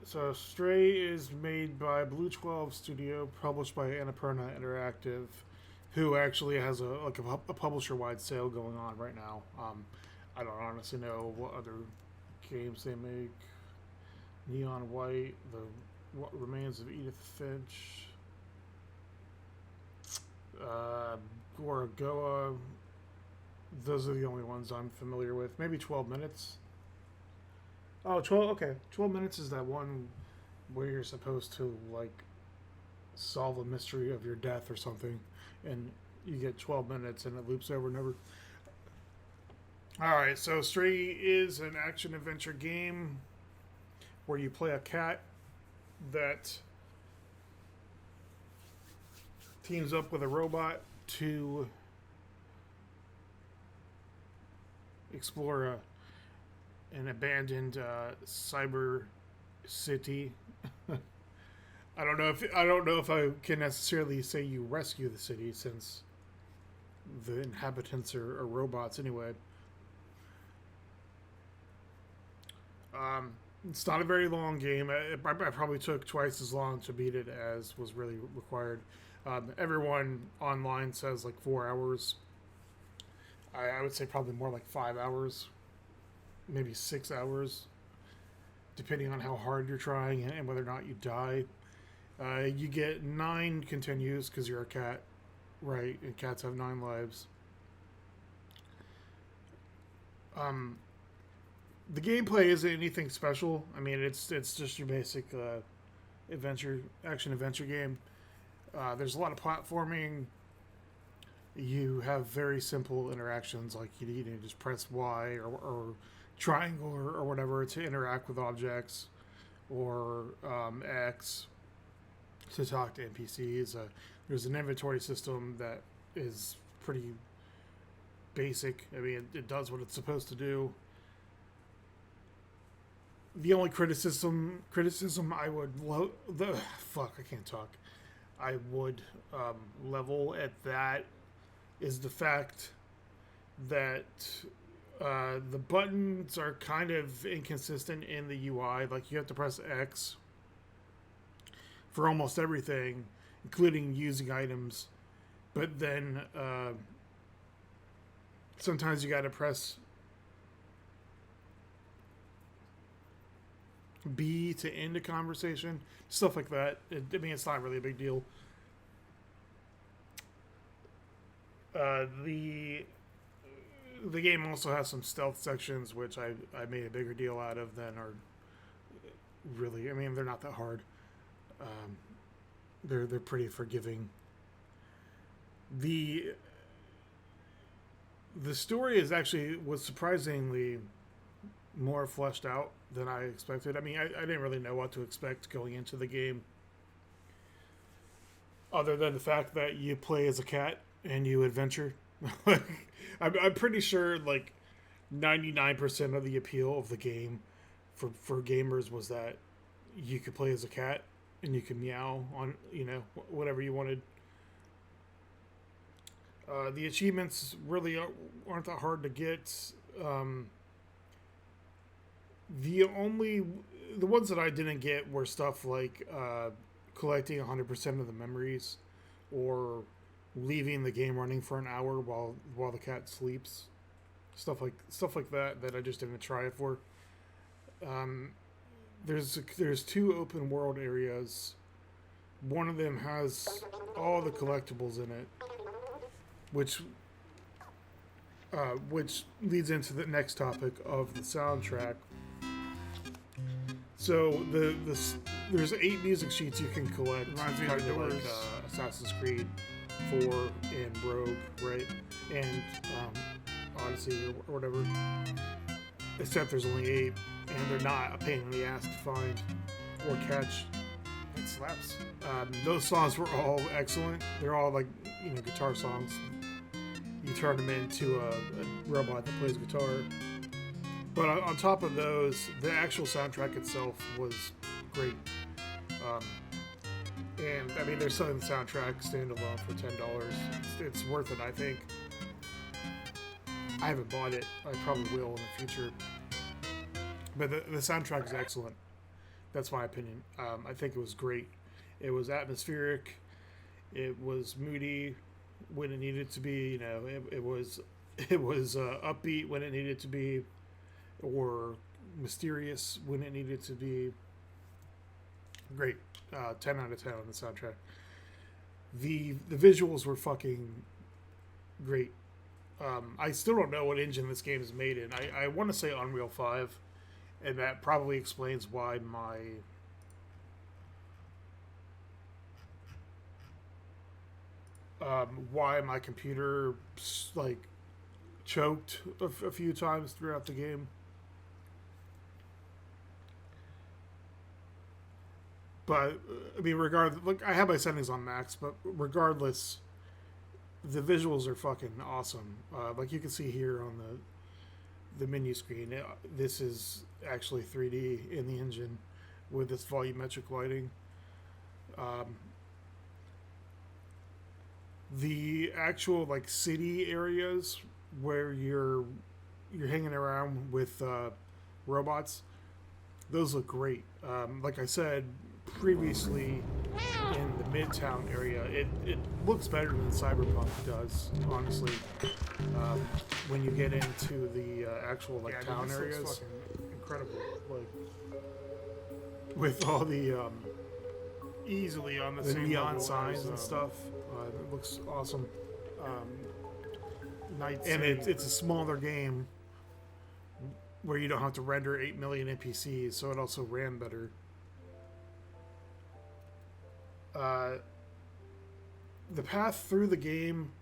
So Stray is made by Blue 12 Studio, published by Annapurna Interactive, who actually has a publisher wide sale going on right now. I don't honestly know what other games they make. Neon White, the What Remains of Edith Finch, uh, Gorogoa. Those are the only ones I'm familiar with. Maybe 12 minutes. Oh, 12. Okay. 12 minutes is that one where you're supposed to, like, solve a mystery of your death or something. And you get 12 minutes and it loops over and over. Alright, so Stray is an action adventure game where you play a cat that teams up with a robot to explore an abandoned cyber city. I don't know if I can necessarily say you rescue the city since the inhabitants are robots anyway. It's not a very long game. I probably took twice as long to beat it as was really required. Everyone online says like 4 hours. I would say probably more like 5 hours, maybe 6 hours, depending on how hard you're trying and whether or not you die. You get 9 continues because you're a cat, right? And cats have 9 lives. Um, the gameplay isn't anything special. I mean, it's just your basic action adventure game. There's a lot of platforming. You have very simple interactions, like you just press Y or triangle or whatever to interact with objects, or X to talk to NPCs. There's an inventory system that is pretty basic. I mean, it does what it's supposed to do. The only criticism I would I can't talk. I would level at that is the fact that the buttons are kind of inconsistent in the UI. Like, you have to press X for almost everything, including using items. But then sometimes you got to press B to end a conversation. Stuff like that. I mean, it's not really a big deal. The game also has some stealth sections, which I made a bigger deal out of than are really. I mean, they're not that hard. Um, they're pretty forgiving. The the story is actually was surprisingly more fleshed out than I expected. I mean, I didn't really know what to expect going into the game, other than the fact that you play as a cat and you adventure. I'm pretty sure like 99% of the appeal of the game for gamers was that you could play as a cat and you could meow on whatever you wanted. The achievements really aren't that hard to get. The only the ones that I didn't get were stuff like collecting 100% of the memories, or leaving the game running for an hour while the cat sleeps. Stuff like that I just didn't try it for. Um, there's 2 open world areas. One of them has all the collectibles in it, which leads into the next topic of the soundtrack. So there's 8 music sheets you can collect. Reminds me kind of like Assassin's Creed 4 and Rogue, right? And Odyssey or whatever. Except there's only 8, and they're not a pain in the ass to find or catch. It slaps. Those songs were all excellent. They're all like guitar songs. You turn them into a robot that plays guitar. But on top of those, the actual soundtrack itself was great. And I mean, they're selling the soundtrack standalone for $10. It's worth it, I think. I haven't bought it. I probably will in the future. But the soundtrack is excellent. That's my opinion. I think it was great. It was atmospheric. It was moody when it needed to be. It was upbeat when it needed to be, or mysterious when it needed to be. Great. 10 out of 10 on the soundtrack. The visuals were fucking great. I still don't know what engine this game is made in. I want to say Unreal 5, and that probably explains why my computer like choked a few times throughout the game. But I mean, regardless, like I have my settings on max, but regardless, the visuals are fucking awesome. Like you can see here on the menu screen, this is actually 3D in the engine with this volumetric lighting. Um, the actual like city areas where you're hanging around with robots, those look great. Like I said previously, in the Midtown area, it looks better than Cyberpunk does, honestly. When you get into the actual like town areas, fucking incredible. Like with all the easily on the same neon signs and stuff, it looks awesome. And it's a smaller game where you don't have to render 8 million NPCs, so it also ran better. The path through the game,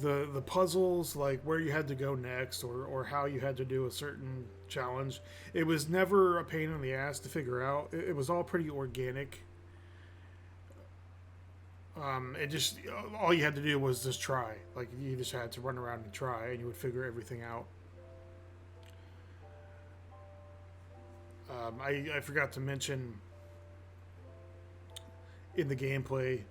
the puzzles, like where you had to go next, or how you had to do a certain challenge, it was never a pain in the ass to figure out. It was all pretty organic. It just, all you had to do was just try. Like you just had to run around and try, and you would figure everything out. I forgot to mention in the gameplay,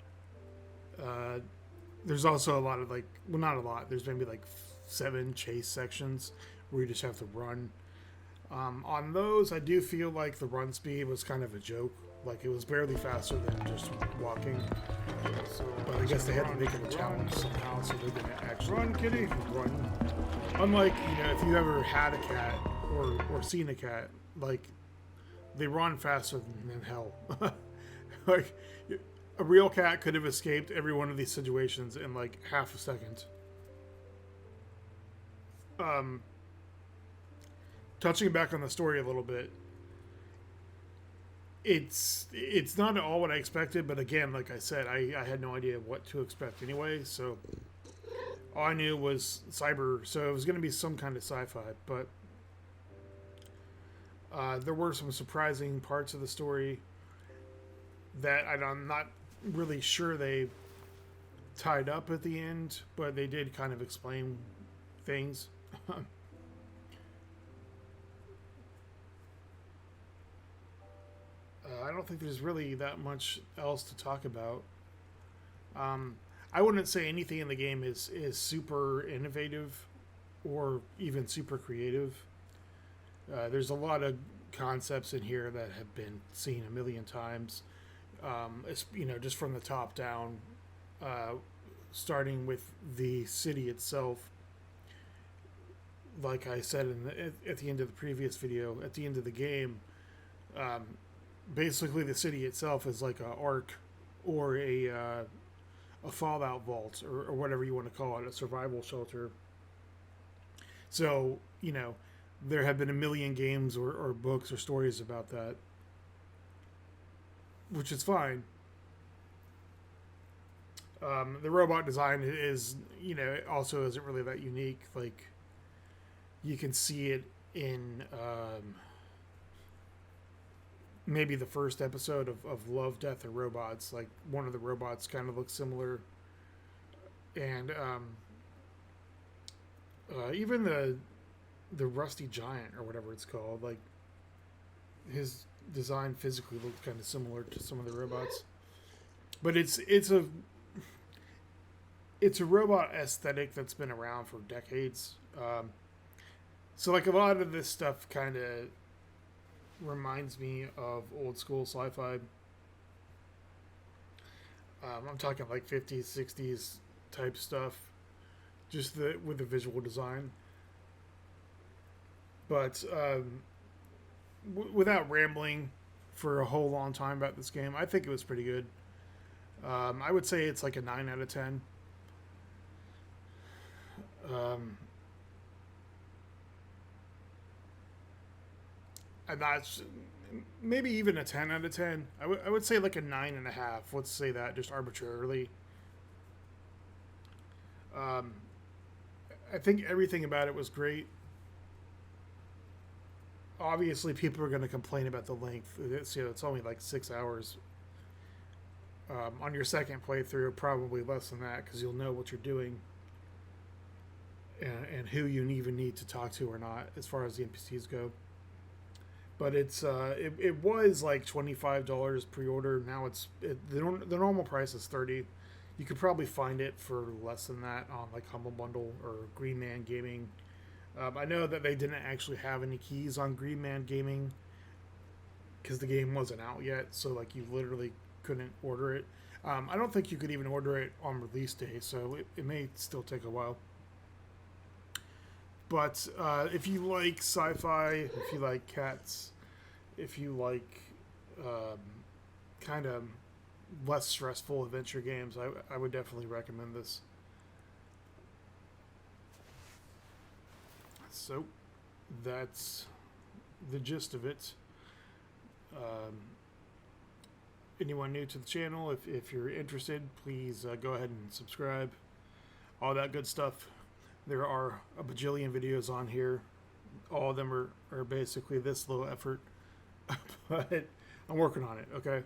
there's also a lot of like, well, not a lot. There's maybe like 7 chase sections where you just have to run. On those, I do feel like the run speed was kind of a joke. Like it was barely faster than just walking. So, but I guess they had to make it a challenge somehow, so they're gonna actually run, kitty, run. Unlike if you ever had a cat or seen a cat, like they run faster than hell. Like a real cat could have escaped every one of these situations in like half a second. Touching back on the story a little bit, it's not at all what I expected, but again, like I said, I had no idea what to expect anyway, so all I knew was cyber, so it was going to be some kind of sci-fi, but there were some surprising parts of the story that I'm not really sure they tied up at the end, but they did kind of explain things. I don't think there's really that much else to talk about. I wouldn't say anything in the game is super innovative or even super creative. There's a lot of concepts in here that have been seen a million times. It's, just from the top down, starting with the city itself. Like I said at the end of the previous video, at the end of the game, basically the city itself is like a ark or a fallout vault or whatever you want to call it, a survival shelter. So there have been a million games or books or stories about that, which is fine. The robot design is, also isn't really that unique. Like, you can see it in maybe the first episode of Love, Death, and Robots. Like, one of the robots kind of looks similar. And even the Rusty Giant, or whatever it's called, like, his design physically looked kind of similar to some of the robots. But it's a robot aesthetic that's been around for decades. So like a lot of this stuff kind of reminds me of old school sci-fi. I'm talking like 50s, 60s type stuff, just with the visual design. But without rambling for a whole long time about this game, I think it was pretty good. I would say it's like a 9 out of 10. Um, and that's maybe even a 10 out of 10. I would say like a 9.5. Let's say that just arbitrarily. Um, I think everything about it was great. Obviously, people are going to complain about the length. It's only like 6 hours. On your second playthrough, probably less than that because you'll know what you're doing and who you even need to talk to or not as far as the NPCs go. But it was like $25 pre-order. Now the normal price is $30. You could probably find it for less than that on like Humble Bundle or Green Man Gaming. I know that they didn't actually have any keys on Green Man Gaming because the game wasn't out yet. So like you literally couldn't order it. I don't think you could even order it on release day, so it may still take a while. But if you like sci-fi, if you like cats, if you like kind of less stressful adventure games, I would definitely recommend this. So that's the gist of it. Um, Anyone new to the channel, if you're interested, please go ahead and subscribe. All that good stuff. There are a bajillion videos on here. All of them are basically this low effort. But I'm working on it, okay?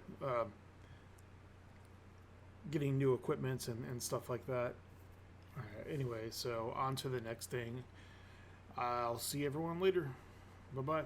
Getting new equipment and stuff like that. All right, anyway, so on to the next thing. I'll see everyone later. Bye-bye.